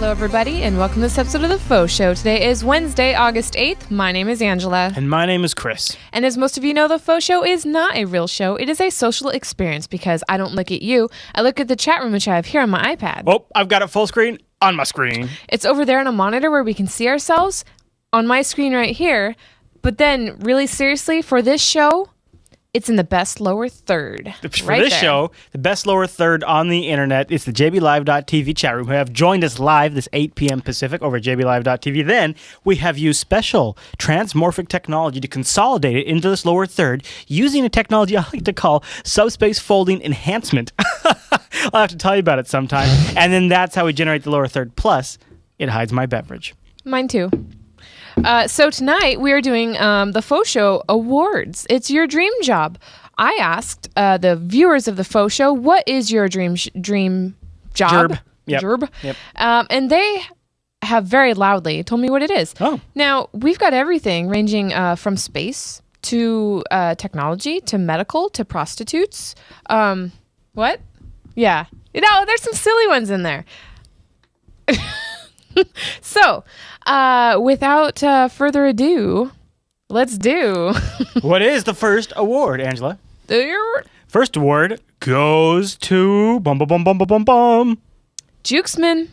Hello, everybody, and welcome to this episode of the FauxShow. Today is Wednesday, August 8th. My name is Angela. And my name is Chris. And as most of you know, the FauxShow is not a real show. It is a social experience because I don't look at you. I look at the chat room, which I have here on my iPad. Oh, I've got it full screen on my screen. It's over there on a monitor where we can see ourselves on my screen right here. But then, really seriously, for this show, it's in the best lower third. For this show, the best lower third on the internet, it's the jblive.tv chat room, who have joined us live this 8 p.m. Pacific over at jblive.tv. Then we have used special transmorphic technology to consolidate it into this lower third using a technology I like to call subspace folding enhancement. I'll have to tell you about it sometime. And then that's how we generate the lower third. Plus, it hides my beverage. Mine too. So tonight we are doing the FauxShow Awards. It's your dream job. I asked the viewers of the FauxShow, what is your dream job? Gerb. Yep. Gerb. Yep. And they have very loudly told me what it is. Oh. Now, we've got everything ranging from space to technology to medical to prostitutes. What? Yeah. You know, there's some silly ones in there. So, without further ado, let's do... What is the first award, Angela? The First award goes to... Bum, bum, bum, bum, bum, bum, bum. Jukesman.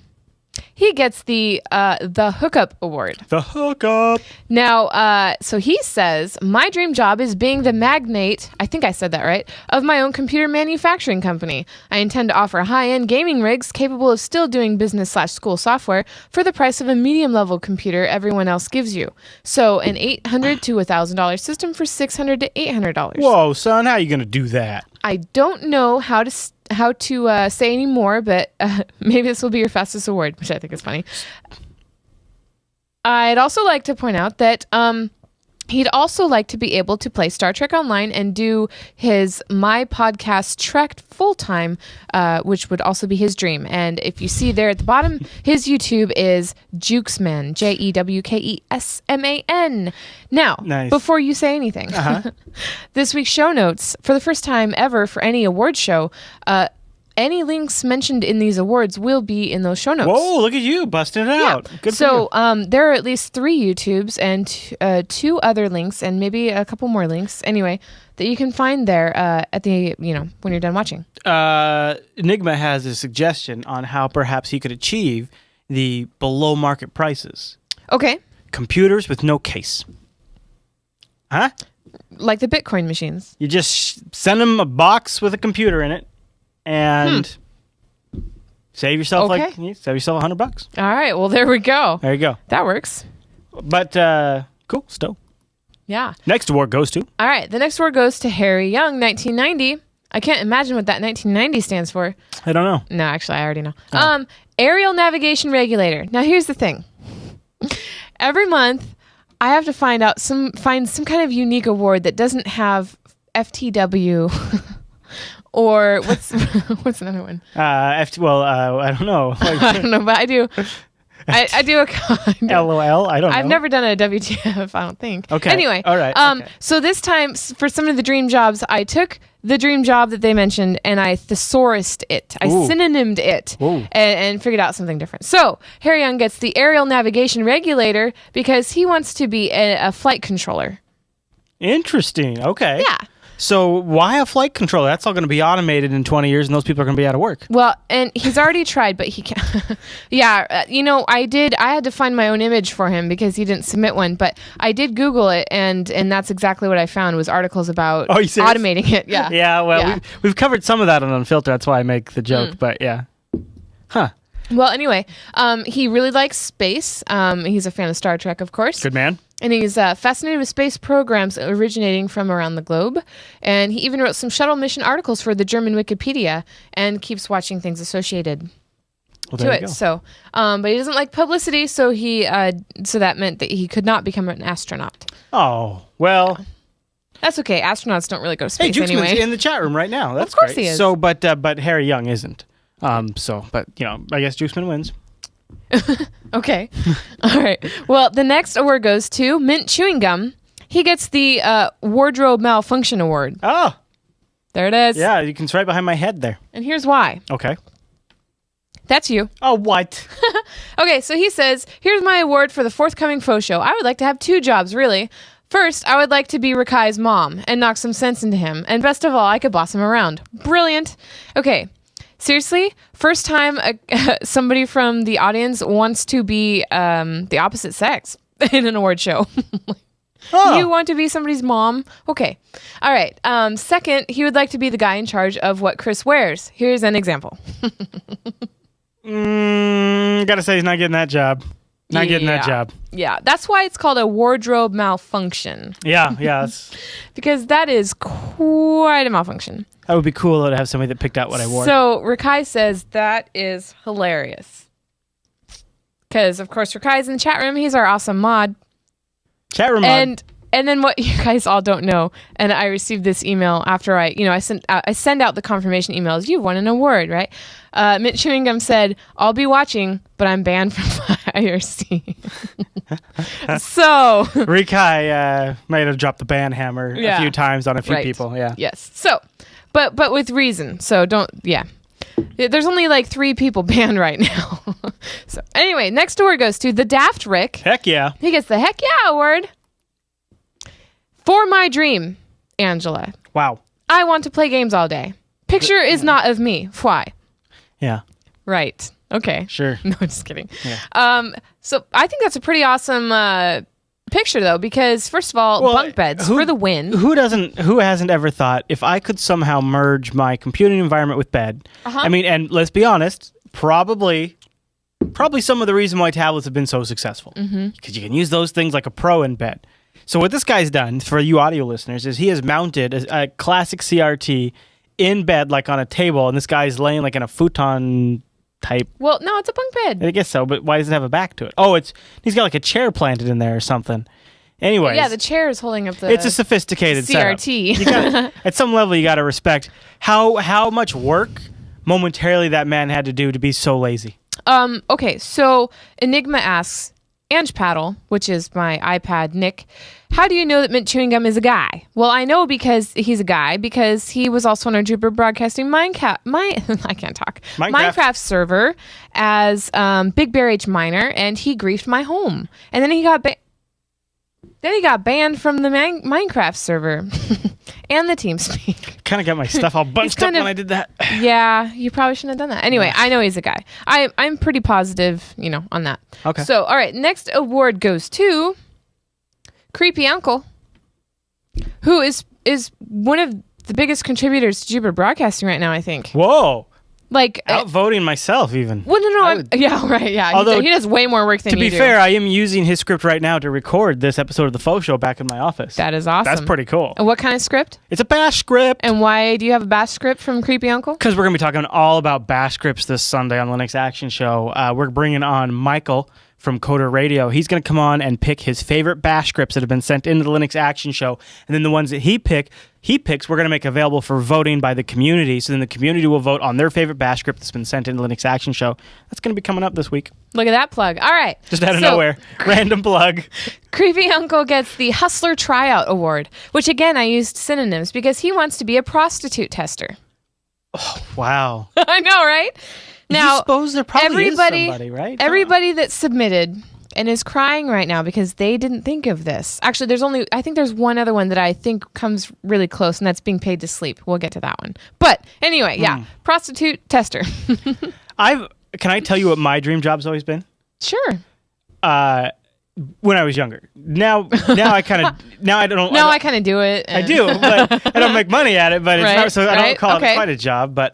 He gets the Hookup Award. The hookup. Now, so he says, my dream job is being the magnate, I think I said that right, of my own computer manufacturing company. I intend to offer high-end gaming rigs capable of still doing business/school software for the price of a medium-level computer everyone else gives you. So an $800 to $1,000 system for $600 to $800. Whoa, son, how are you going to do that? I don't know how to say any more, but maybe this will be your fastest award, which I think is funny. I'd also like to point out that he'd also like to be able to play Star Trek Online and do his My Podcast Trek full-time, which would also be his dream. And if you see there at the bottom, his YouTube is Jukesman, Jewkesman. Now, nice. Before you say anything, this week's show notes, for the first time ever for any award show, any links mentioned in these awards will be in those show notes. Whoa, look at you busting it out. Good so for you. There are at least 3 YouTubes and 2 other links and maybe a couple more links anyway that you can find there at the, when you're done watching. Enigma has a suggestion on how perhaps he could achieve the below market prices. Okay. Computers with no case. Huh? Like the Bitcoin machines. You just send them a box with a computer in it and save yourself $100. All right. Well, there we go. There you go. That works. But cool. Still. Yeah. Next award goes to. All right. The next award goes to Harry Young, 1990. I can't imagine what that 1990 stands for. I don't know. No, actually, I already know. Oh. Aerial navigation regulator. Now, here's the thing. Every month, I have to find some kind of unique award that doesn't have FTW. Or what's another one? I don't know. I don't know, but I do. I do a LOL. I don't know. I've never done a WTF. I don't think. Okay. Anyway. All right. Okay. So this time, for some of the dream jobs, I took the dream job that they mentioned and I thesaurused it. I synonymed it and figured out something different. So Harry Young gets the aerial navigation regulator because he wants to be a flight controller. Interesting. Okay. Yeah. So why a flight controller? That's all going to be automated in 20 years, and those people are going to be out of work. Well, and he's already tried, but he can't. Yeah, I had to find my own image for him because he didn't submit one, but I did Google it, and that's exactly what I found was articles about automating it. Yeah. Yeah, well, we've covered some of that on Unfiltered. That's why I make the joke, but yeah. Huh. Well, anyway, he really likes space. He's a fan of Star Trek, of course. Good man. And he's fascinated with space programs originating from around the globe. And he even wrote some shuttle mission articles for the German Wikipedia and keeps watching things associated to it. So, but he doesn't like publicity, so that meant that he could not become an astronaut. Oh, well. That's okay. Astronauts don't really go to space anyway. Hey, Jukesman's in the chat room right now. That's of course great. He is. So, but Harry Young isn't. I guess Jukesman wins. Okay. All right. Well, the next award goes to Mint Chewing Gum. He gets the Wardrobe Malfunction Award. Oh. There it is. Yeah, it's right behind my head there. And here's why. Okay. That's you. Oh, what? Okay, so he says, here's my award for the forthcoming faux show. I would like to have 2 jobs, really. First, I would like to be Rakai's mom and knock some sense into him. And best of all, I could boss him around. Brilliant. Okay, seriously, first time somebody from the audience wants to be the opposite sex in an award show. Oh. You want to be somebody's mom? Okay. All right. Second, he would like to be the guy in charge of what Chris wears. Here's an example. Gotta say he's not getting that job. Not getting that job. Yeah, that's why it's called a wardrobe malfunction. Yeah. Because that is quite a malfunction. That would be cool, though, to have somebody that picked out what I wore. So Rakai says that is hilarious. Because, of course, Rakai's in the chat room. He's our awesome mod. Chat room mod. And then what you guys all don't know, and I received this email after I send out the confirmation emails. You've won an award, right? Mint Chewing Gum said, "I'll be watching, but I'm banned from IRC." So Rikai might have dropped the ban hammer a few times on a few people. Yeah. Yes. So, but with reason. So don't. Yeah. There's only like 3 people banned right now. So anyway, next award goes to the Daft Rick. Heck yeah. He gets the Heck Yeah award. For my dream, Angela. Wow. I want to play games all day. Picture is not of me. Why? Yeah. Right. Okay. Sure. No, just kidding. Yeah. So I think that's a pretty awesome picture, though, because first of all, bunk beds for the win. Who hasn't ever thought, if I could somehow merge my computing environment with bed? I mean, and let's be honest, probably some of the reason why tablets have been so successful, because you can use those things like a pro in bed. So what this guy's done, for you audio listeners, is he has mounted a classic CRT in bed, like on a table, and this guy's laying like in a futon type. Well, no, it's a bunk bed. I guess so, but why does it have a back to it? Oh, he's got like a chair planted in there or something. Anyways. Yeah, the chair is holding up the It's a sophisticated CRT. Setup. At some level, you got to respect how much work momentarily that man had to do to be so lazy. Okay, so Enigma asks, Ange Paddle, which is my iPad nick, how do you know that Mint Chewing Gum is a guy? Well, I know because he's a guy, because he was also on our Jupiter Broadcasting Minecraft server as Big Bear H Miner, and he griefed my home. And then he got banned from the Minecraft server and the TeamSpeak. Kind of got my stuff all bunched up when I did that. Yeah, you probably shouldn't have done that. Anyway, I know he's a guy. I'm pretty positive, on that. Okay. So, all right, next award goes to Creepy Uncle, who is one of the biggest contributors to Jupiter Broadcasting right now, I think. Whoa. Like outvoting myself, even. Well, no. Yeah, right. Yeah. Although, he does way more work than you do. To be fair, I am using his script right now to record this episode of the FauxShow back in my office. That is awesome. That's pretty cool. And what kind of script? It's a bash script. And why do you have a bash script from Creepy Uncle? Because we're going to be talking all about bash scripts this Sunday on Linux Action Show. We're bringing on Michael from Coder Radio. He's going to come on and pick his favorite bash scripts that have been sent into the Linux Action Show. And then the ones that he picks, we're going to make available for voting by the community. So then the community will vote on their favorite bash script that's been sent into the Linux Action Show. That's going to be coming up this week. Look at that plug. All right. Just out of nowhere. Random plug. Creepy Uncle gets the Hustler Tryout Award, which again, I used synonyms because he wants to be a prostitute tester. Oh, wow. I know, right? Now, you suppose there probably is somebody, right? Everybody that submitted and is crying right now because they didn't think of this. Actually, I think there's one other one that I think comes really close, and that's being paid to sleep. We'll get to that one. But anyway, yeah, prostitute tester. Can I tell you what my dream job's always been? Sure. When I was younger. Now I kind of I kind of do it. I do, but I don't make money at it. But it's not, so I don't call it quite a job. But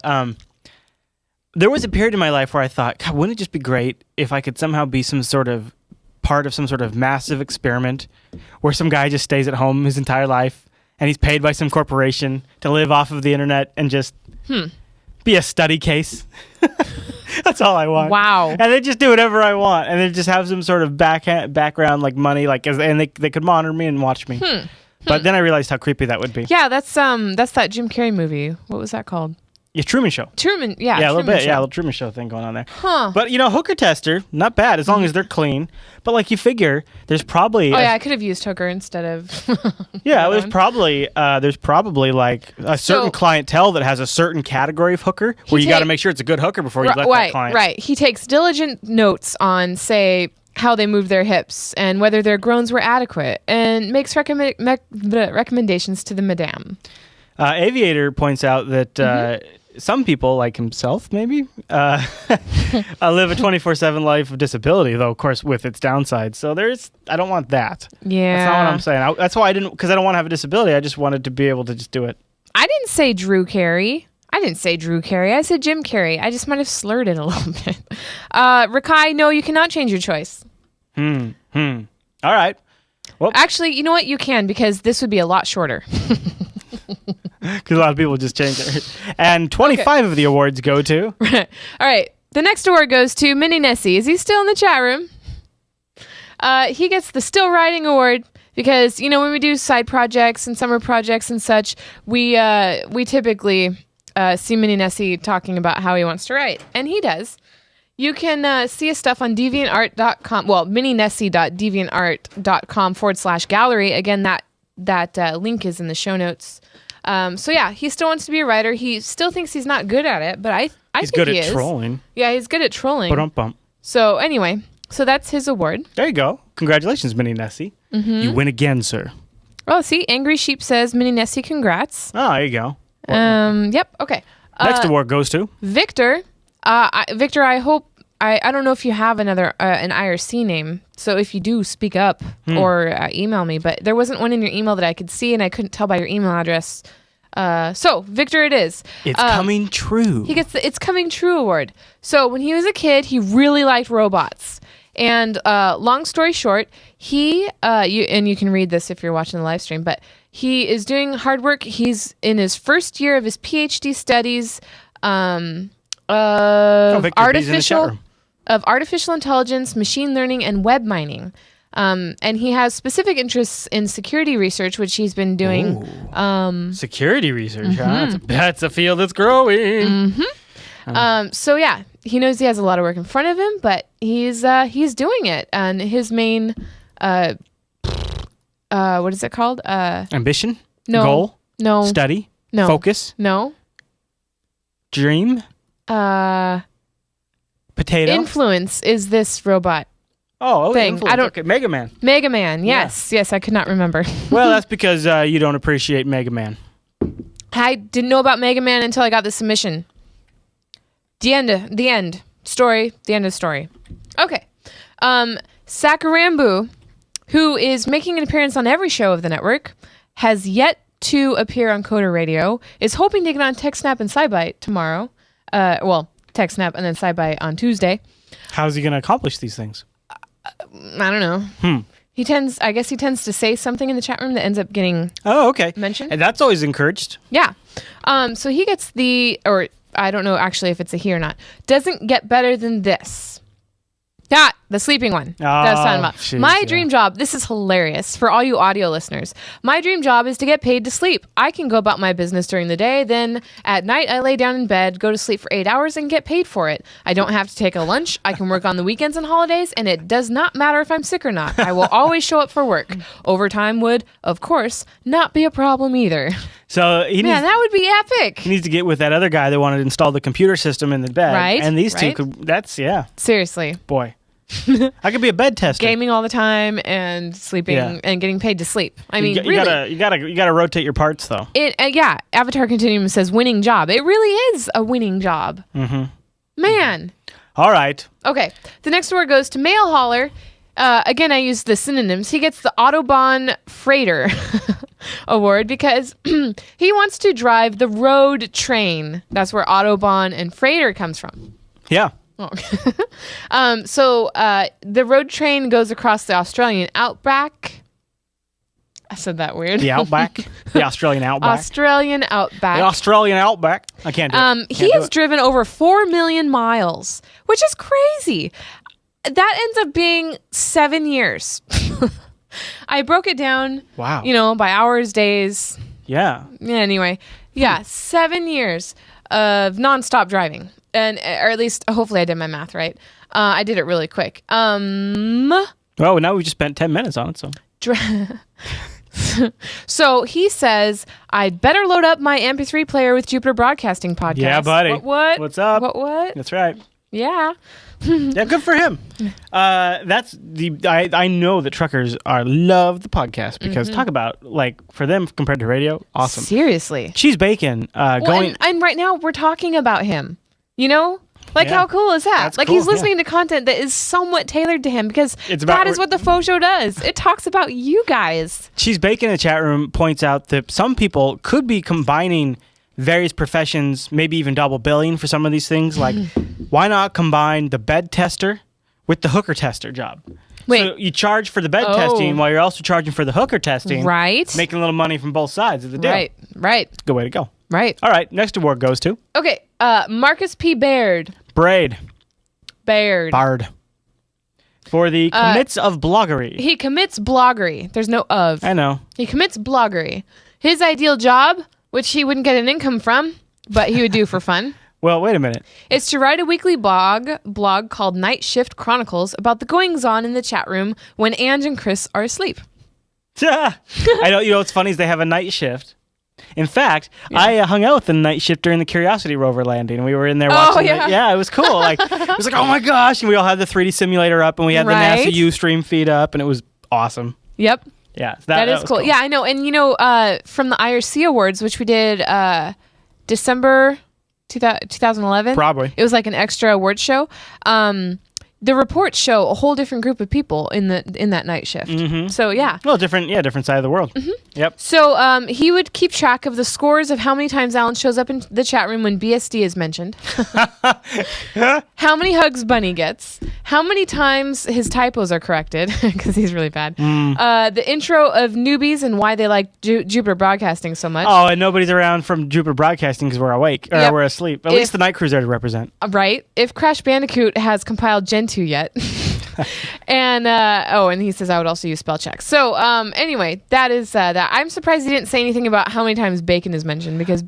there was a period in my life where I thought, God, wouldn't it just be great if I could somehow be some sort of part of some sort of massive experiment where some guy just stays at home his entire life and he's paid by some corporation to live off of the internet and just be a study case. That's all I want. Wow. And they just do whatever I want, and they just have some sort of background like money, and they could monitor me and watch me. But then I realized how creepy that would be. Yeah, that's that Jim Carrey movie. What was that called? Yeah, Truman Show. Truman, Yeah, a little Truman bit. Show. Yeah, a little Truman Show thing going on there. Huh. But, hooker tester, not bad as long as they're clean. But, like, you figure there's probably... Oh, yeah, I could have used hooker instead of... Yeah, there's probably like a certain clientele that has a certain category of hooker where you got to make sure it's a good hooker before you let that client. Right. He takes diligent notes on, say, how they move their hips and whether their groans were adequate, and makes recommendations to the madame. Aviator points out that some people, like himself, maybe, live a 24/7 life of disability, though, of course, with its downsides. So I don't want that. Yeah. That's not what I'm saying. That's why because I don't want to have a disability. I just wanted to be able to just do it. I didn't say Drew Carey. I said Jim Carrey. I just might have slurred it a little bit. Rakai, no, you cannot change your choice. All right. Well, actually, you know what? You can, because this would be a lot shorter. Because a lot of people just change it. And 25 of the awards go to... All right. The next award goes to Mini Nessie. Is he still in the chat room? He gets the Still Writing Award because, when we do side projects and summer projects and such, we typically see Mini Nessie talking about how he wants to write. And he does. You can see his stuff on deviantart.com. Well, mininessie.deviantart.com/gallery. Again, that link is in the show notes. So yeah, he still wants to be a writer. He still thinks he's not good at it, but I he's think good at trolling. Yeah, he's good at trolling. Ba-dum-bum. So anyway, that's his award. There you go. Congratulations, Mini Nessie. You win again, sir. Oh, see, Angry Sheep says, Mini Nessie, congrats. Oh, there you go. Yep. Okay. Next award goes to Victor. Victor, I hope. I don't know if you have another an IRC name, so if you do, speak up or email me. But there wasn't one in your email that I could see, and I couldn't tell by your email address. So Victor, it is. It's coming true. He gets the It's Coming True award. So when he was a kid, he really liked robots. And long story short, you can read this if you're watching the live stream, but he is doing hard work. He's in his first year of his PhD studies of artificial intelligence, machine learning, and web mining. And he has specific interests in security research, which he's been doing. Security research, huh? That's a field that's growing. So yeah, he knows he has a lot of work in front of him, but he's doing it. And his main, what is it called? Ambition? No. Goal? No. Study? No. Focus? No. Dream? Potato? Influence is this robot. Thing. Influence. I don't. Okay, Mega Man. Mega Man. Yes. Yes, I could not remember. Well, that's because you don't appreciate Mega Man. I didn't know about Mega Man until I got the submission. The end. Story. The end of the story. Okay. Sakarambu, who is making an appearance on every show of the network, has yet to appear on Coder Radio, is hoping to get on TechSnap and SciByte tomorrow. TechSnap and then SciByte on Tuesday. How's he going to accomplish these things? I don't know. He tends to say something in the chat room that ends up getting mentioned. And that's always encouraged. Yeah. So he gets or I don't know actually if it's a he or not. Doesn't get better than this. The sleeping one. That was talking about. My dream job, this is hilarious for all you audio listeners. My dream job is to get paid to sleep. I can go about my business during the day, then at night I lay down in bed, go to sleep for 8 hours and get paid for it. I don't have to take a lunch. I can work on the weekends and holidays, and it does not matter if I'm sick or not. I will always show up for work. Overtime would, of course, not be a problem either. So that would be epic. He needs to get with that other guy that wanted to install the computer system in the bed. Right. And these two Seriously. Boy. I could be a bed tester. Gaming all the time and sleeping and getting paid to sleep. I mean, really, you gotta rotate your parts though. Avatar Continuum says winning job. It really is a winning job. Man. All right. Okay. The next award goes to Mail Hauler. Again, I use the synonyms. He gets the Autobahn Freighter award because he wants to drive the road train. That's where Autobahn and Freighter comes from. Yeah. Oh. So the road train goes across the Australian outback. I said that weird. The outback? The Australian outback. Australian outback. The Australian outback. I can't do it. He has driven over 4 million miles, which is crazy. That ends up being 7 years. I broke it down. Wow. By hours, days. Yeah. Anyway. Yeah, 7 years. nonstop driving, or at least hopefully I did my math right. I did it really quick. Well, now we just spent 10 minutes on it, so. So he says, I'd better load up my MP3 player with Jupiter Broadcasting Podcast. Yeah, buddy. What? What's up? What? That's right. Yeah. Yeah, good for him. I know that truckers love the podcast because talk about, like, for them compared to radio, awesome. Seriously. Cheese Bacon going. And right now we're talking about him. You know? Like, how cool is that? That's like, cool, he's listening to content that is somewhat tailored to him because that is what the FauxShow does. It talks about you guys. Cheese Bacon in the chat room points out that some people could be combining various professions, maybe even double billing for some of these things. Like, why not combine the bed tester with the hooker tester job? Wait. So you charge for the bed testing while you're also charging for the hooker testing. Right. Making a little money from both sides of the deal. Right. Good way to go. Right. All right, next award goes to... Okay, Marcus P. Baird. Bard. For the commits of bloggery. He commits bloggery. There's no of. I know. He commits bloggery. His ideal job, which he wouldn't get an income from, but he would do for fun. Well, wait a minute. It's to write a weekly blog called Night Shift Chronicles about the goings-on in the chat room when Ange and Chris are asleep. I know. You know what's funny is they have a night shift. In fact, I hung out with the night shift during the Curiosity rover landing. We were in there watching it. Yeah, it was cool. Like, it was like, oh my gosh. And we all had the 3D simulator up and we had the NASA Ustream feed up and it was awesome. Yep. Yeah. That is cool. Yeah, I know. And, you know, from the IRC Awards, which we did December 2011. Probably. It was like an extra award show. The reports show a whole different group of people in that night shift. Mm-hmm. So yeah. Well, different side of the world. Mm-hmm. Yep. So he would keep track of the scores of how many times Alan shows up in the chat room when BSD is mentioned, how many hugs Bunny gets, how many times his typos are corrected because he's really bad, the intro of newbies and why they like Jupiter Broadcasting so much. Oh, and nobody's around from Jupiter Broadcasting because we're awake or we're asleep. At least the night crew's there to represent. Right. If Crash Bandicoot has compiled Gen 2 yet. And and he says I would also use spell check. So anyway, that is that. I'm surprised he didn't say anything about how many times bacon is mentioned because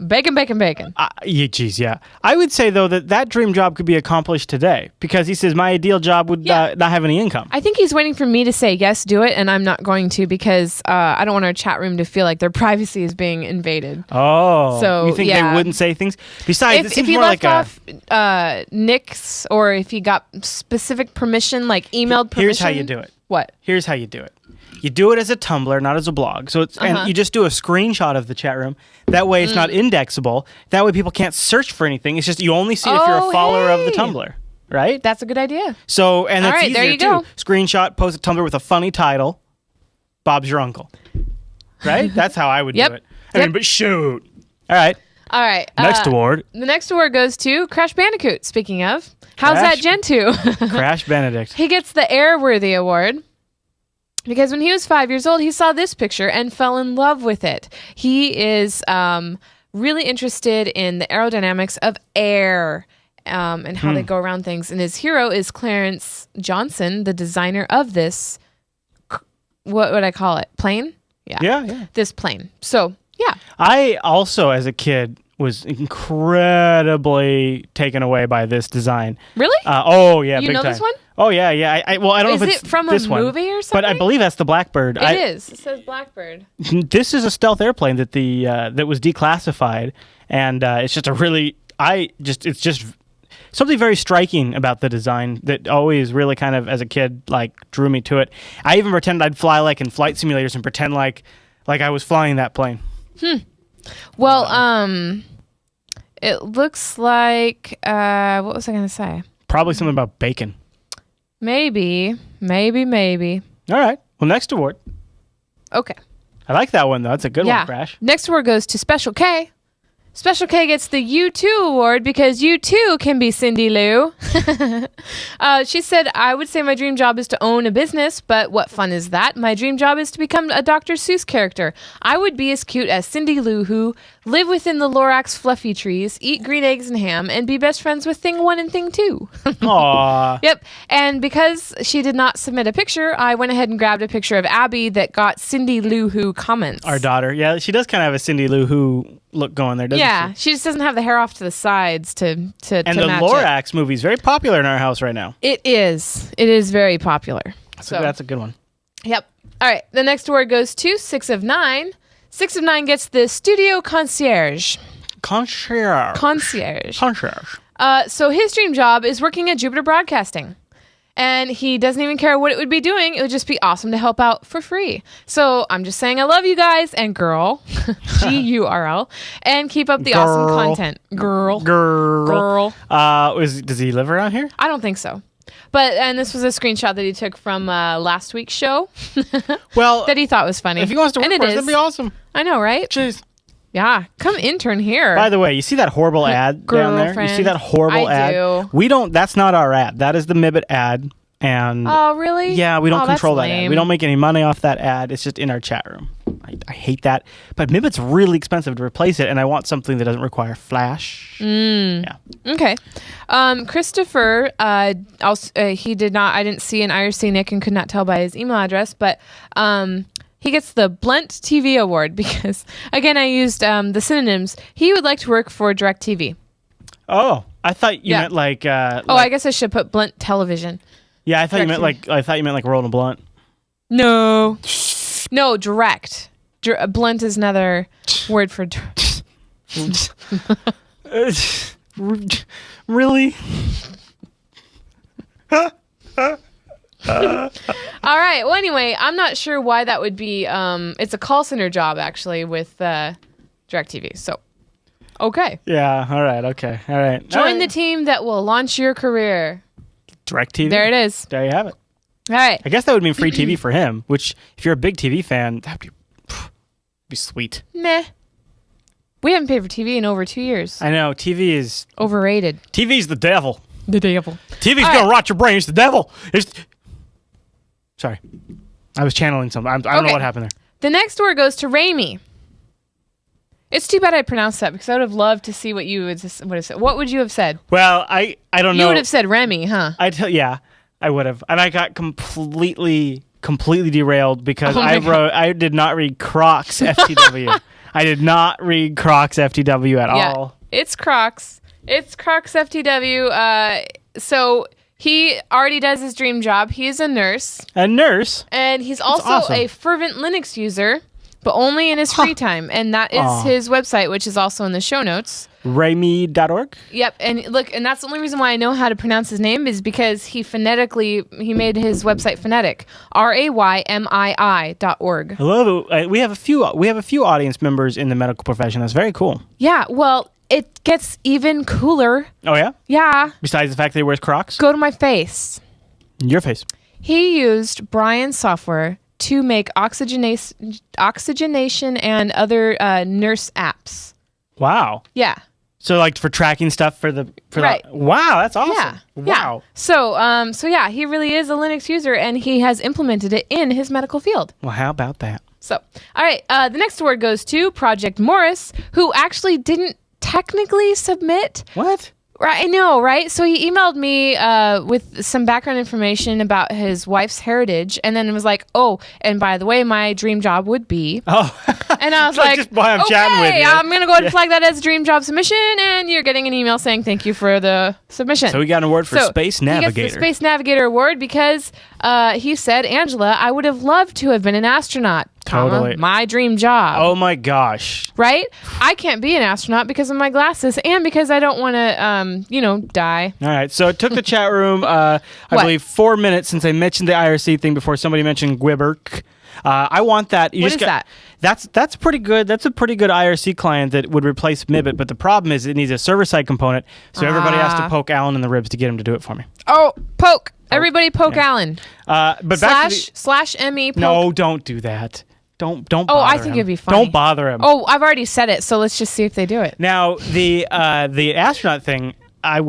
bacon. Yeah. I would say though that dream job could be accomplished today because he says my ideal job would not have any income. I think he's waiting for me to say yes, do it, and I'm not going to because I don't want our chat room to feel like their privacy is being invaded. Oh, so you think they wouldn't say things? Besides, it seems if he more left like off Nick's or if he got specific permission, like emailed permission. Here's how you do it. What? Here's how you do it. You do it as a Tumblr, not as a blog. So and you just do a screenshot of the chat room. That way it's not indexable. That way people can't search for anything. It's just you only see it if you're a follower of the Tumblr, right? That's a good idea. So, and that's easier there you too. Go. Screenshot, post a Tumblr with a funny title. Bob's your uncle. Right? That's how I would do it. I mean, but shoot. All right. Next award. The next award goes to Crash Bandicoot. Speaking of, how's that Gen 2? Crash Benedict. He gets the Airworthy Award. Because when he was 5 years old, he saw this picture and fell in love with it. He is really interested in the aerodynamics of air and how they go around things. And his hero is Clarence Johnson, the designer of this, what would I call it? Plane? Yeah. This plane. So, yeah. I also, as a kid, was incredibly taken away by this design. Really? Oh, yeah, you big know time. This one? Oh, yeah. I don't know if it's it from this a one, movie or something? but I believe that's the Blackbird. It is. It says Blackbird. This is a stealth airplane that that was declassified, and it's just it's just something very striking about the design that always really kind of, as a kid, like drew me to it. I even pretended I'd fly like in flight simulators and pretend like I was flying that plane. Well, it looks like what was I going to say? Probably something about bacon. Maybe. All right. Well, next award. Okay. I like that one, though. That's a good one, Crash. Next award goes to Special K. Special K gets the U2 award because you too can be Cindy Lou. She said, I would say my dream job is to own a business, but what fun is that? My dream job is to become a Dr. Seuss character. I would be as cute as Cindy Lou Who, live within the Lorax fluffy trees, eat green eggs and ham, and be best friends with Thing 1 and Thing 2. Aww. Yep. And because she did not submit a picture, I went ahead and grabbed a picture of Abby that got Cindy Lou Who comments. Our daughter. Yeah, she does kind of have a Cindy Lou Who look going there, doesn't Yeah, she? she just doesn't have the hair off to the sides to And to the match it. Lorax movie is very popular in our house right now. It is. It is very popular. So that's a good one. Yep. All right. The next award goes to 6 of 9. 6 of 9 gets the Studio Concierge. Concierge. So his dream job is working at Jupiter Broadcasting. And he doesn't even care what it would be doing. It would just be awesome to help out for free. So I'm just saying I love you guys and girl, G-U-R-L, and keep up the awesome content. Girl. Does he live around here? I don't think so. And this was a screenshot that he took from last week's show. Well, that he thought was funny. if he wants to work for us, that'd be awesome. I know, right? Jeez. Yeah, come intern here. By the way, you see that horrible ad down there? You see that horrible ad? I do. We don't. That's not our ad. That is the Mibbit ad. And oh, really? Yeah, we don't control that ad. lame. We don't make any money off that ad. It's just in our chat room. I hate that. But Mibbit's really expensive to replace it, and I want something that doesn't require Flash. Yeah. Okay. Christopher, he did not. I didn't see an IRC Nick and could not tell by his email address, but he gets the Blunt TV award because, again, I used the synonyms. He would like to work for DirecTV. Oh, I thought you meant like. I guess I should put Blunt Television. Yeah, I thought you meant like rolling a blunt. No, direct. Blunt is another word for. Really? All right. Well, anyway, I'm not sure why that would be. It's a call center job actually with DirecTV. So, okay. Yeah. All right. Okay. All right. Join the team that will launch your career. DirecTV. There it is. There you have it. All right. I guess that would mean free TV for him. Which, if you're a big TV fan, that'd be sweet. Meh. We haven't paid for TV in over 2 years. I know. TV is overrated. TV's the devil. The devil. TV's gonna rot your brain. It's the devil. Sorry, I was channeling something. I don't know what happened there. The next word goes to Raimi. It's too bad I pronounced that because I would have loved to see what you would have said. What would you have said? Well, I don't know. You would have said Remy, huh? Yeah, I would have, and I got completely derailed because I did not read Crocs FTW. I did not read Crocs FTW at all. It's Crocs. It's Crocs FTW. So he already does his dream job. He is a nurse. A nurse? And he's also a fervent Linux user, but only in his free time. And that is his website, which is also in the show notes. Raimi.org? Yep. And look, and that's the only reason why I know how to pronounce his name is because he made his website phonetic. RAYMII.org. Hello. We have a few audience members in the medical profession. That's very cool. Yeah. Well, it gets even cooler. Oh, yeah? Yeah. Besides the fact that he wears Crocs? Go to my face. Your face. He used Brian's software to make oxygenation and other nurse apps. Wow. Yeah. So like for tracking stuff for right. Wow, that's awesome. Yeah. Wow. Yeah. So yeah, he really is a Linux user and he has implemented it in his medical field. Well, how about that? So, all right, the next award goes to Project Morris, who actually didn't technically submit. What? Right, I know, right? So he emailed me with some background information about his wife's heritage, and then it was like, "Oh, and by the way, my dream job would be." Oh, and I was like, just why I'm chatting with you. I'm gonna go ahead and flag that as a dream job submission, and you're getting an email saying thank you for the submission. So we got an award for Space Navigator. He gets the Space Navigator award because he said, "Angela, I would have loved to have been an astronaut." Totally. My dream job. Oh my gosh. Right? I can't be an astronaut because of my glasses and because I don't want to, die. All right. So it took the chat room, I believe, 4 minutes since I mentioned the IRC thing before somebody mentioned Gwibberk. I want that. What is that? That's pretty good. That's a pretty good IRC client that would replace Mibbit. But the problem is it needs a server-side component. So everybody has to poke Alan in the ribs to get him to do it for me. Oh, poke. Everybody poke Alan. But slash ME poke. No, don't do that. Don't bother I think him. it'd be funny. Don't bother him. Oh, I've already said it, so let's just see if they do it. Now, the astronaut thing, I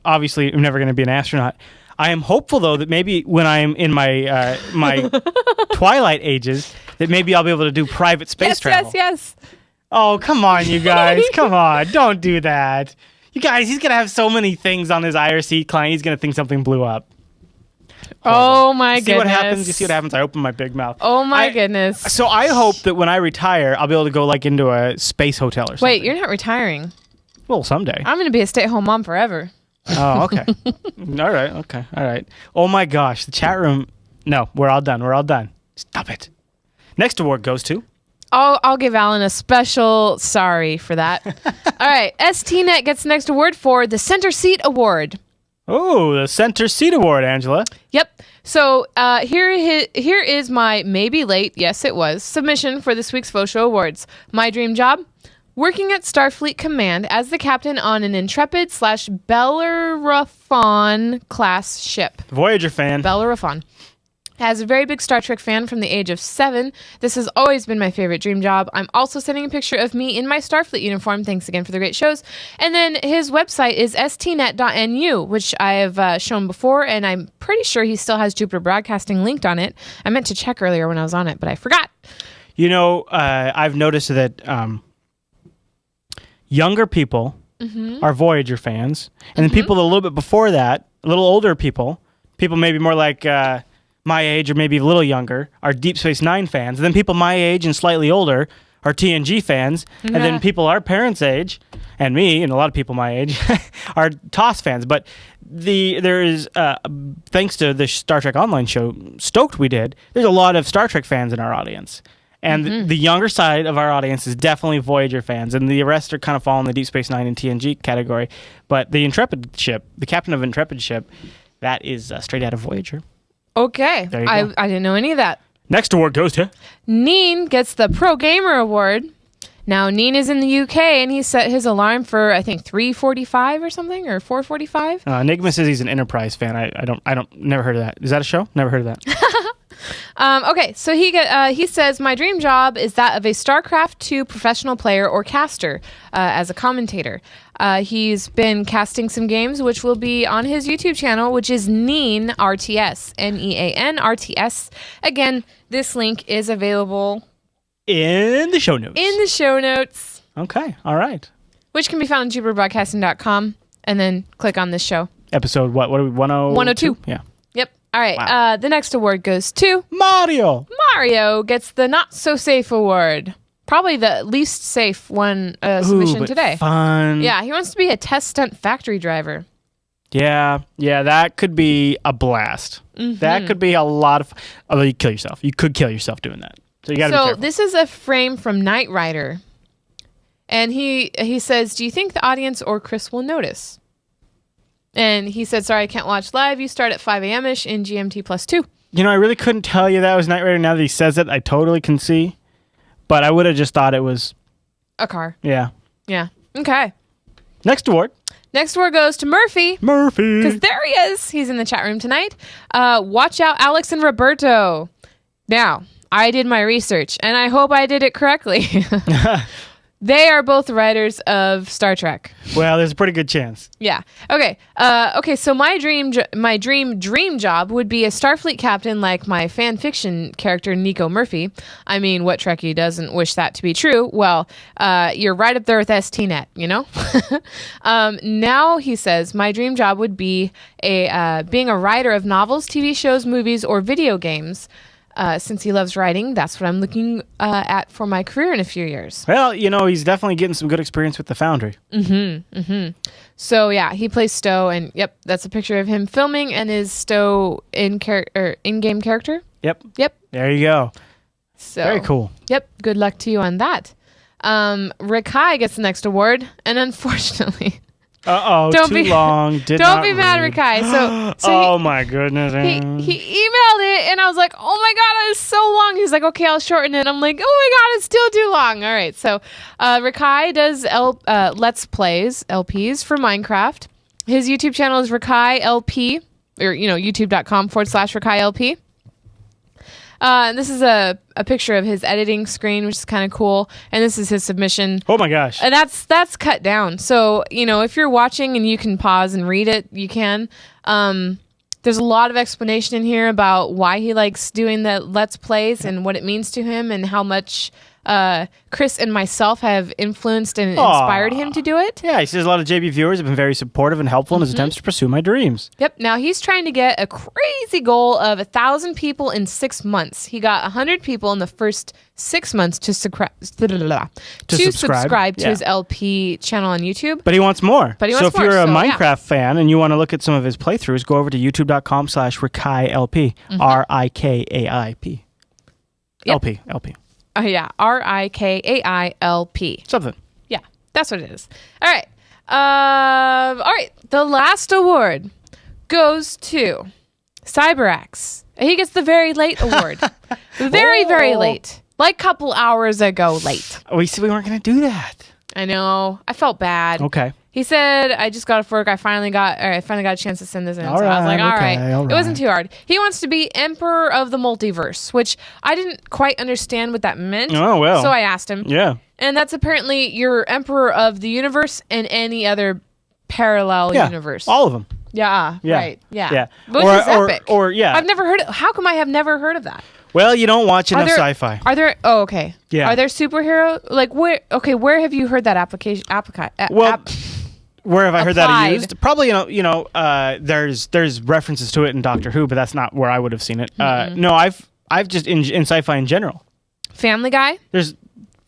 obviously am never going to be an astronaut. I am hopeful, though, that maybe when I'm in my my twilight ages, that maybe I'll be able to do private space travel. Yes. Oh, come on, you guys. Come on. Don't do that. You guys, he's going to have so many things on his IRC client, he's going to think something blew up. Oh my goodness. See what happens? You see what happens? I open my big mouth. Oh my goodness. So I hope that when I retire, I'll be able to go like into a space hotel or something. Wait, you're not retiring. Well, someday. I'm going to be a stay-at-home mom forever. Oh, okay. All right. Okay. All right. Oh my gosh. The chat room. No, we're all done. We're all done. Stop it. Next award goes to. I'll give Alan a special sorry for that. All right. STNet gets the next award for the Center Seat Award. Oh, the Center Seat Award, Angela. Yep. So here is my maybe late, yes it was, submission for this week's FauxShow Awards. My dream job? Working at Starfleet Command as the captain on an Intrepid/Bellerophon class ship. Voyager fan. Bellerophon. As a very big Star Trek fan from the age of 7, this has always been my favorite dream job. I'm also sending a picture of me in my Starfleet uniform. Thanks again for the great shows. And then his website is stnet.nu, which I have shown before, and I'm pretty sure he still has Jupiter Broadcasting linked on it. I meant to check earlier when I was on it, but I forgot. You know, I've noticed that younger people are Voyager fans, and then people a little bit before that, a little older people maybe more like my age or maybe a little younger, are Deep Space Nine fans. And then people my age and slightly older are TNG fans. And then people our parents' age, and me, and a lot of people my age, are TOS fans. But there is, thanks to the Star Trek Online show, Stoked we did, there's a lot of Star Trek fans in our audience. And the younger side of our audience is definitely Voyager fans, and the rest are kind of fall in the Deep Space Nine and TNG category. But the Intrepid ship, the captain of Intrepid ship, that is straight out of Voyager. Okay. There you go. I didn't know any of that. Next award goes to... Neen gets the Pro Gamer Award. Now, Neen is in the UK, and he set his alarm for, I think, 3:45 or something, or 4:45. Enigma says he's an Enterprise fan. I never heard of that. Is that a show? Never heard of that. Okay, so he says, my dream job is that of a StarCraft 2 professional player or caster as a commentator. He's been casting some games, which will be on his YouTube channel, which is Neen RTS, Nean RTS. Again, this link is available in the show notes. Okay, all right. Which can be found on jupiterbroadcasting.com, and then click on this show. Episode what? What are we? 102. Yeah. Yep. All right. Wow. The next award goes to Mario. Mario gets the Not So Safe Award. Probably the least safe one submission today. Fun. Yeah, he wants to be a test stunt factory driver. Yeah, that could be a blast. That could be a lot of... Although you kill yourself. You could kill yourself doing that. So you got to be careful. So this is a frame from Knight Rider. And he says, do you think the audience or Chris will notice? And he said, sorry, I can't watch live. You start at 5 a.m.-ish in GMT +2. You know, I really couldn't tell you that was Knight Rider. Now that he says it, I totally can see. But I would have just thought it was... a car. Yeah. Yeah. Okay. Next award. Next award goes to Murphy. Because there he is. He's in the chat room tonight. Watch out, Alex and Roberto. Now, I did my research, and I hope I did it correctly. They are both writers of Star Trek. Well, there's a pretty good chance. Yeah. Okay. So my dream job would be a Starfleet captain like my fan fiction character Nico Murphy. I mean, what Trekkie doesn't wish that to be true? Well, you're right up there with STNet, you know? Now he says my dream job would be being a writer of novels, TV shows, movies, or video games. Since he loves writing, that's what I'm looking at for my career in a few years. Well, you know, he's definitely getting some good experience with the Foundry. So, yeah, he plays Stowe, and, yep, that's a picture of him filming and his Stowe in-game character. Yep. There you go. So, very cool. Yep, good luck to you on that. Rikai gets the next award, and unfortunately... Don't be long. Don't be mad, Rikai. So my goodness. He emailed it, and I was like, "Oh my god, it's so long." He's like, "Okay, I'll shorten it." I'm like, "Oh my god, it's still too long." All right, so Rikai does Let's Plays LPs for Minecraft. His YouTube channel is Rikai LP, or youtube.com/Rikai LP. And this is a picture of his editing screen, which is kind of cool. And this is his submission. Oh my gosh. And that's cut down. So, if you're watching and you can pause and read it, you can. There's a lot of explanation in here about why he likes doing the Let's Plays and what it means to him and how much Chris and myself have influenced and inspired him to do it. Yeah, he says a lot of JB viewers have been very supportive and helpful in his attempts to pursue my dreams. Yep. Now he's trying to get a crazy goal of 1,000 people in 6 months. He got 100 people in the first 6 months to subscribe to his LP channel on YouTube. But he wants more. So if you're a Minecraft fan and you want to look at some of his playthroughs, go over to youtube.com/RikaiLP. RIKAIP. Yep. LP. Yeah, RIKAILP. Something. Yeah, that's what it is. All right. All right. The last award goes to CyberX. He gets the very late award. Very late. Like a couple hours ago late. We said we weren't going to do that. I know. I felt bad. Okay. He said, I just got off work. I finally got a chance to send this in. I was like, all right. It wasn't too hard. He wants to be Emperor of the Multiverse, which I didn't quite understand what that meant. Oh, well. So I asked him. Yeah. And that's apparently you're Emperor of the universe and any other parallel universe. All of them. Yeah. Right. Yeah. Which Or is epic. Or I've never heard it. How come I have never heard of that? Well, you don't watch enough sci-fi. Are there? Oh, okay. Yeah. Are there superhero where? Okay, where have you heard that application? Where have I heard that applied? used? Probably, there's references to it in Doctor Who, but that's not where I would have seen it. No, I've just in sci-fi in general. Family Guy. There's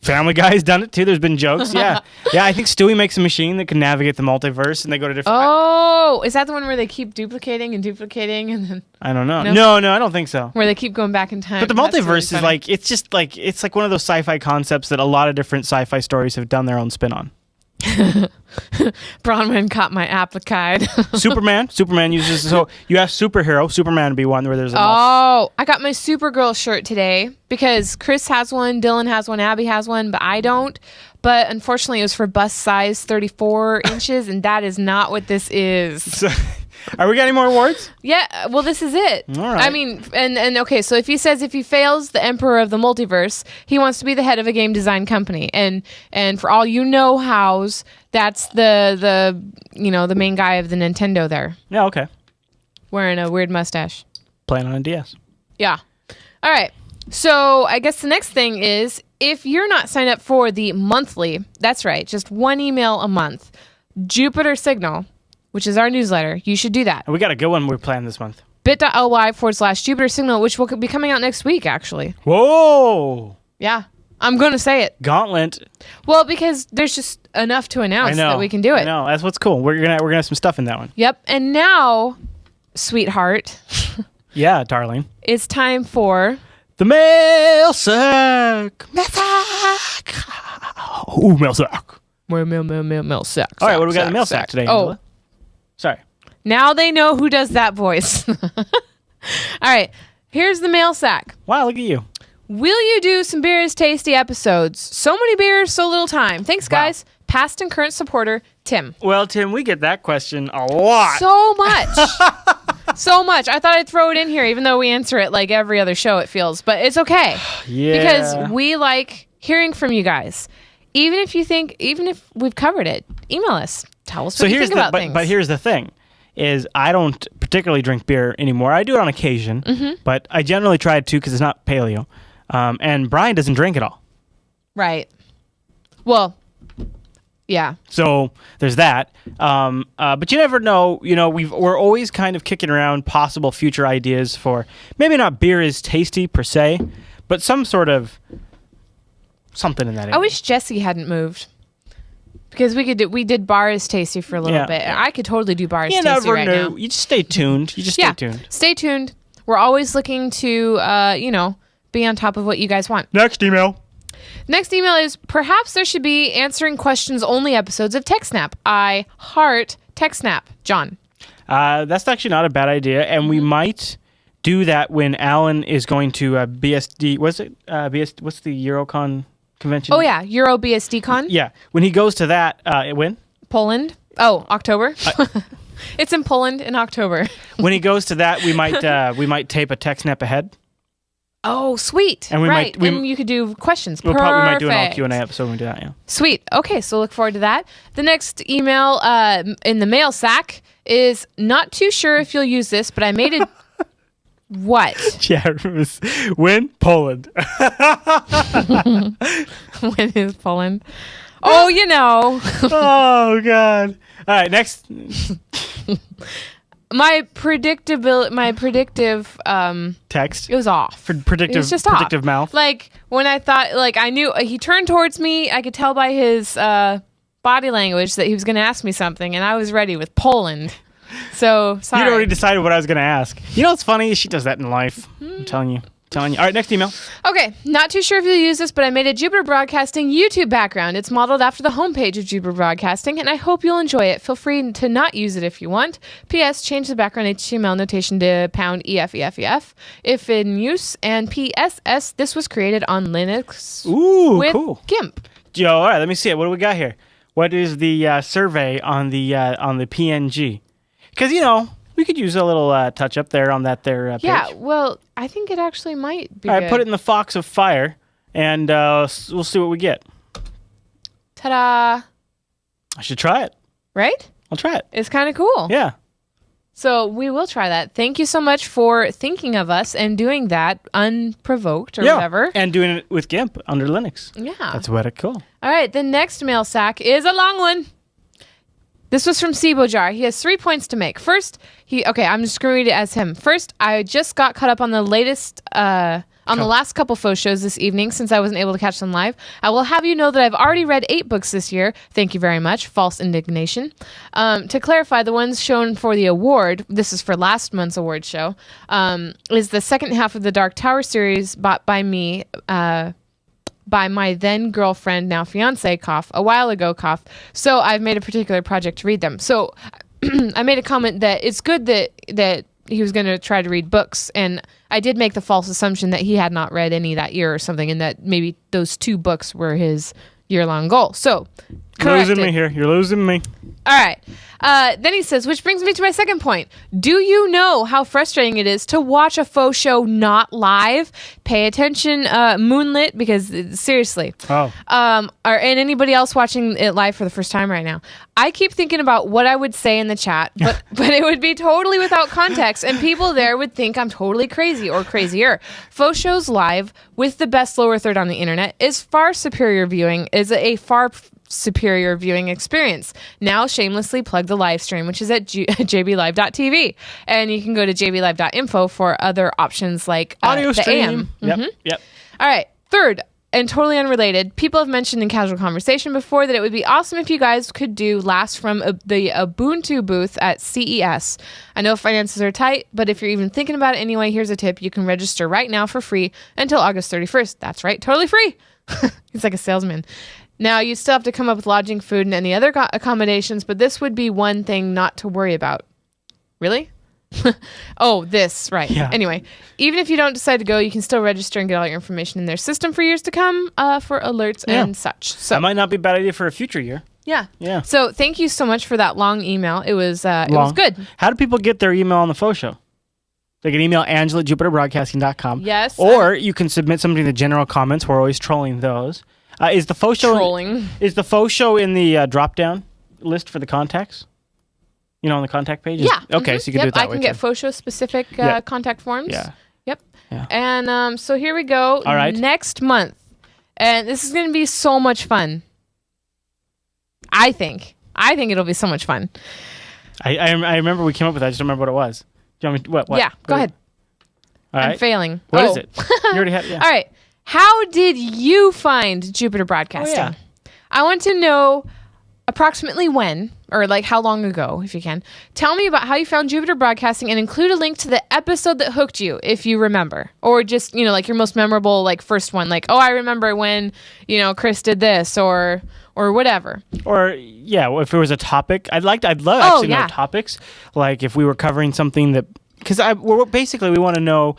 Family Guy's done it too. There's been jokes. Yeah. I think Stewie makes a machine that can navigate the multiverse, and they go to different. Oh, is that the one where they keep duplicating and then? I don't know. No, I don't think so. Where they keep going back in time. But the multiverse is like it's like one of those sci-fi concepts that a lot of different sci-fi stories have done their own spin on. Bronwyn caught my applicide. Superman uses, so you have Superman would be one where there's I got my Supergirl shirt today because Chris has one, Dylan has one, Abby has one, but I don't. But unfortunately it was for bust size 34 inches, and that is not what this is. So, are we getting more awards? Yeah, well, this is it. All right. I mean, and okay, so if he fails the Emperor of the Multiverse, he wants to be the head of a game design company. And for all you know-hows, that's the main guy of the Nintendo there. Yeah, okay. Wearing a weird mustache. Playing on a DS. Yeah. All right. So I guess the next thing is, if you're not signed up for the monthly, that's right, just one email a month, Jupiter Signal, which is our newsletter, you should do that. And we got a good one we're planning this month. bit.ly/Jupiter Signal, which will be coming out next week, actually. Whoa! Yeah, I'm going to say it. Gauntlet. Well, because there's just enough to announce that we can do it. I know, that's what's cool. We're gonna have some stuff in that one. Yep, and now, sweetheart. Yeah, darling. It's time for... the mail sack. Mail sack. Ooh, mail sack. Mail sack. All right, what do we got in the mail sack today, Angela? Sorry. Now they know who does that voice. All right, here's the mail sack. Wow, look at you. Will you do some Beer is Tasty episodes? So many beers, so little time. Thanks, guys. Past and current supporter, Tim. Well, Tim, we get that question a lot. So much. So much. I thought I'd throw it in here, even though we answer it like every other show, it feels. But it's okay. Yeah. Because we like hearing from you guys. Even if we've covered it, email us. Tell us what you think about things. But here's the thing, is I don't particularly drink beer anymore. I do it on occasion, but I generally try it too because it's not paleo. And Brian doesn't drink at all. Right. Well, yeah. So there's that. But you never know. We're always kind of kicking around possible future ideas for maybe not Beer is Tasty per se, but some sort of something in that area. I wish Jesse hadn't moved. Because we did Bar is Tasty for a little bit. I could totally do Bar is Tasty right now. You just stay tuned. Stay tuned. Stay tuned. We're always looking to, be on top of what you guys want. Next email is, perhaps there should be answering questions only episodes of TechSnap. I heart TechSnap. John. That's actually not a bad idea, and we might do that when Alan is going to BSD. What's the Eurocon convention? Oh yeah, Euro BSDCon. Yeah, when he goes to that, when? Poland. Oh, October. It's in Poland in October. When he goes to that, we might tape a TechSnap ahead. Oh, sweet! And and you could do questions. We might do an all Q&A episode when we do that. Yeah. Sweet. Okay, so look forward to that. The next email in the mail sack is, not too sure if you'll use this, but I made a What? Chat room is when Poland. When is Poland? Oh, you know. Oh God! All right, next. My predictive Text. it was off. Predictive. It was just predictive off. mouth. Like when I thought, like I knew he turned towards me, I could tell by his body language that he was going to ask me something, and I was ready with Poland. So sorry. You'd already decided what I was going to ask. You know what's funny? She does that in life. I'm telling you. All right, next email. Okay, not too sure if you'll use this, but I made a Jupiter Broadcasting YouTube background. It's modeled after the homepage of Jupiter Broadcasting, and I hope you'll enjoy it. Feel free to not use it if you want. P.S. Change the background HTML notation to #EFEFEF if in use. And P.S.S. This was created on Linux with cool. GIMP. Yo, all right, let me see it. What do we got here? What is the survey on the PNG? Because, we could use a little touch up there on that there page. Yeah, well, I think it actually might be All right, good. put it in the Fox of Fire, and we'll see what we get. Ta-da! I should try it. Right? I'll try it. It's kind of cool. Yeah. So we will try that. Thank you so much for thinking of us and doing that unprovoked or whatever. And doing it with GIMP under Linux. Yeah. That's what it cool. All right, the next mail sack is a long one. This was from Sibojar. He has 3 points to make. First, I'm just going to read it as him. First, I just got caught up on the latest, the last couple faux shows this evening since I wasn't able to catch them live. I will have you know that I've already read 8 books this year. Thank you very much. False indignation. To clarify, the ones shown for the award, this is for last month's award show, is the second half of the Dark Tower series bought by me, by my then girlfriend, now fiance, a while ago, So I've made a particular project to read them. So I made a comment that it's good that he was going to try to read books, and I did make the false assumption that he had not read any that year or something, and that maybe those 2 books were his year-long goal. So corrected. Losing me here. You're losing me. All right. Then he says, which brings me to my second point. Do you know how frustrating it is to watch a faux show not live? Pay attention, Moonlit, because seriously. Oh. And anybody else watching it live for the first time right now. I keep thinking about what I would say in the chat, but it would be totally without context, and people there would think I'm totally crazy or crazier. Faux shows live with the best lower third on the internet is a far superior viewing experience. Now shamelessly plug the live stream, which is at jblive.tv, and you can go to jblive.info for other options like audio the stream. AM. Yep. All right, third, and totally unrelated, people have mentioned in casual conversation before that it would be awesome if you guys could do last from the Ubuntu booth at CES. I know finances are tight, but if you're even thinking about it anyway, here's a tip. You can register right now for free until August 31st. That's right, totally free. He's like a salesman. Now, you still have to come up with lodging, food, and any other accommodations, but this would be one thing not to worry about. Really? Oh, this, right. Yeah. Anyway, even if you don't decide to go, you can still register and get all your information in their system for years to come for alerts and such. So that might not be a bad idea for a future year. Yeah. Yeah. So thank you so much for that long email. It was good. How do people get their email on the faux show? They can email Angela at jupiterbroadcasting.com. Yes. Or you can submit something in the general comments. We're always trolling those. Is the faux show trolling? Is the faux show in the drop-down list for the contacts? On the contact page? Yeah. Okay, so you can do it that way. I can get faux show specific contact forms. Yeah. Yep. Yeah. And so here we go. All right. Next month. And this is going to be so much fun. I think it'll be so much fun. I remember we came up with that. I just don't remember what it was. Do you want me to, what? Yeah, go ahead. All right. I'm failing. What is it? You already have. Yeah. All right. How did you find Jupiter Broadcasting? Oh, yeah. I want to know approximately when, or like how long ago, if you can. Tell me about how you found Jupiter Broadcasting and include a link to the episode that hooked you, if you remember. Or just, like your most memorable, like first one. Like, oh, I remember when, Chris did this or whatever. Or, if there was a topic. I'd love actually know topics. Like if we were covering something that, because we want to know.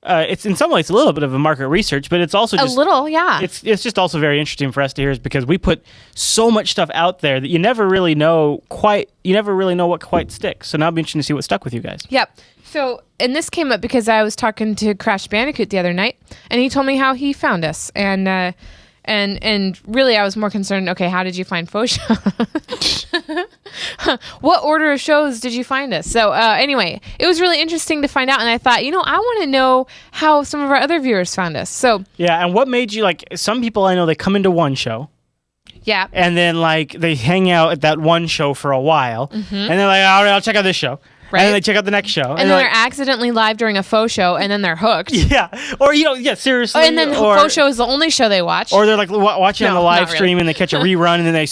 It's in some ways a little bit of a market research, but it's also just a little, yeah. It's just also very interesting for us to hear, is because we put so much stuff out there that you never really know what quite sticks. So now it'll be interesting to see what stuck with you guys. Yep. So, and this came up because I was talking to Crash Bandicoot the other night, and he told me how he found us, and really I was more concerned. Okay, how did you find FauxShow? What order of shows did you find us? So anyway, it was really interesting to find out, and I thought, I want to know how some of our other viewers found us. So yeah, and what made you like? Some people I know, they come into one show. Yeah. And then like they hang out at that one show for a while, and they're like, all right, I'll check out this show. Right. And then they check out the next show. And then they're accidentally live during a faux show, and then they're hooked. Yeah. Or, seriously. And then faux show is the only show they watch. Or they're like watching on the live stream, and they catch a rerun, and then they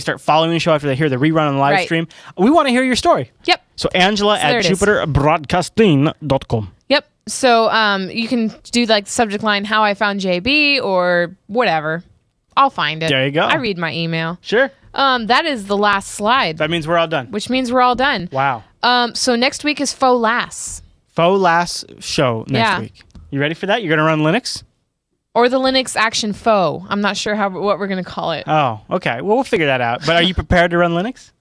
start following the show after they hear the rerun on the live stream. We want to hear your story. Yep. So Angela at JupiterBroadcasting.com. Yep. So you can do like the subject line, how I found JB, or whatever. I'll find it. There you go. I read my email. Sure. That is the last slide. That means we're all done. Which means we're all done. Wow. So next week is Faux Lass. Faux Lass show next week. You ready for that? You're going to run Linux? Or the Linux Action Faux. I'm not sure what we're going to call it. Oh, okay. Well, we'll figure that out. But are you prepared to run Linux?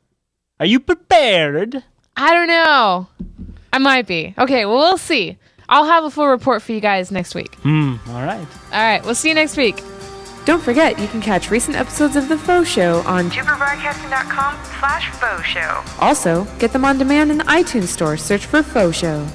Are you prepared? I don't know. I might be. Okay, well, we'll see. I'll have a full report for you guys next week. All right. All right, we'll see you next week. Don't forget, you can catch recent episodes of The Faux Show on JupiterBroadcasting.com/FauxShow. Also, get them on demand in the iTunes store. Search for Faux Show.